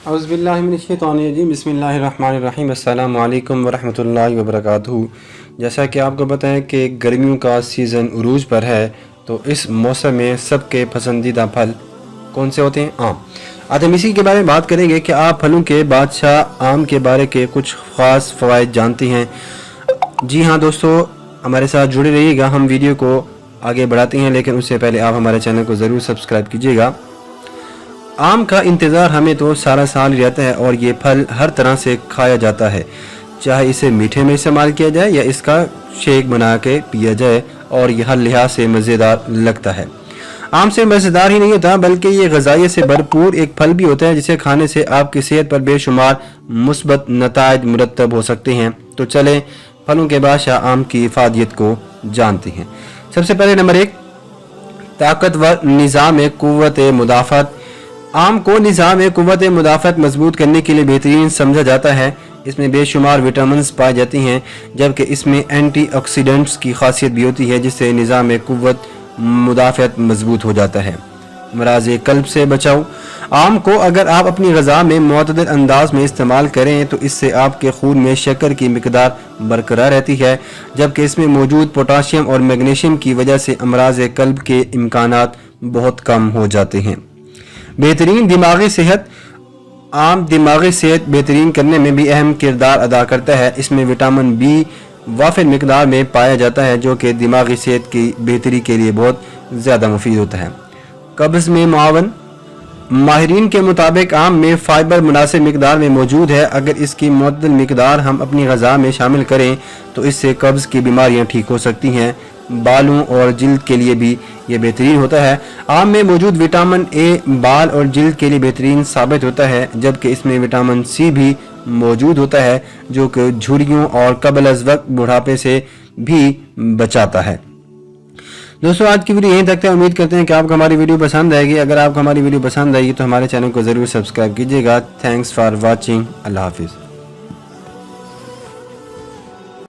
اعوذ باللہ من الشیطان الرجیم بسم اللہ الرحمن الرحیم السلام علیکم ورحمۃ اللہ وبرکاتہ۔ جیسا کہ آپ کو بتائیں کہ گرمیوں کا سیزن عروج پر ہے، تو اس موسم میں سب کے پسندیدہ پھل کون سے ہوتے ہیں؟ آم۔ آج ہم اسی کے بارے میں بات کریں گے کہ آپ پھلوں کے بادشاہ آم کے بارے کے کچھ خاص فوائد جانتے ہیں؟ جی ہاں دوستو، ہمارے ساتھ جڑے رہیے گا، ہم ویڈیو کو آگے بڑھاتے ہیں، لیکن اس سے پہلے آپ ہمارے چینل کو ضرور سبسکرائب کیجیے گا۔ آم کا انتظار ہمیں تو سارا سال رہتا ہے اور یہ پھل ہر طرح سے کھایا جاتا ہے، چاہے اسے میٹھے میں استعمال کیا جائے یا اس کا شیک بنا کے پیا جائے، اور یہ ہر لحاظ سے مزیدار لگتا ہے۔ آم سے مزیدار ہی نہیں ہوتا بلکہ یہ غذائیت سے بھرپور ایک پھل بھی ہوتا ہے، جسے کھانے سے آپ کی صحت پر بے شمار مثبت نتائج مرتب ہو سکتے ہیں۔ تو چلیں پھلوں کے بادشاہ آم کی افادیت کو جانتے ہیں۔ سب سے پہلے نمبر 1، طاقتور نظام قوت مدافعت۔ آم کو نظام قوت مدافعت مضبوط کرنے کے لیے بہترین سمجھا جاتا ہے۔ اس میں بے شمار وٹامنز پائے جاتے ہیں، جبکہ اس میں اینٹی آکسیڈنٹس کی خاصیت بھی ہوتی ہے، جس سے نظام قوت مدافعت مضبوط ہو جاتا ہے۔ امراض قلب سے بچاؤ۔ آم کو اگر آپ اپنی غذا میں معتدل انداز میں استعمال کریں تو اس سے آپ کے خون میں شکر کی مقدار برقرار رہتی ہے، جبکہ اس میں موجود پوٹاشیم اور میگنیشیم کی وجہ سے امراض قلب کے امکانات بہت کم ہو جاتے ہیں۔ بہترین دماغی صحت۔ آم دماغی صحت بہترین کرنے میں بھی اہم کردار ادا کرتا ہے۔ اس میں وٹامن بی وافر مقدار میں پایا جاتا ہے، جو کہ دماغی صحت کی بہتری کے لیے بہت زیادہ مفید ہوتا ہے۔ قبض میں معاون۔ ماہرین کے مطابق آم میں فائبر مناسب مقدار میں موجود ہے۔ اگر اس کی معتدل مقدار ہم اپنی غذا میں شامل کریں تو اس سے قبض کی بیماریاں ٹھیک ہو سکتی ہیں۔ بالوں اور جلد کے لیے بھی یہ بہترین ہوتا ہے۔ آم میں موجود وٹامن اے بال اور جلد کے لیے بہترین ثابت ہوتا ہے، جبکہ اس میں وٹامن سی بھی موجود ہوتا ہے، جو کہ جھریوں اور قبل از وقت بڑھاپے سے بھی بچاتا ہے۔ دوستو آج کی ویڈیو یہیں تک ہے۔ امید کرتے ہیں کہ آپ کو ہماری ویڈیو پسند آئے گی۔ اگر آپ کو ہماری ویڈیو پسند آئے گی تو ہمارے چینل کو ضرور سبسکرائب کیجیے گا۔ Thanks for watching. اللہ حافظ۔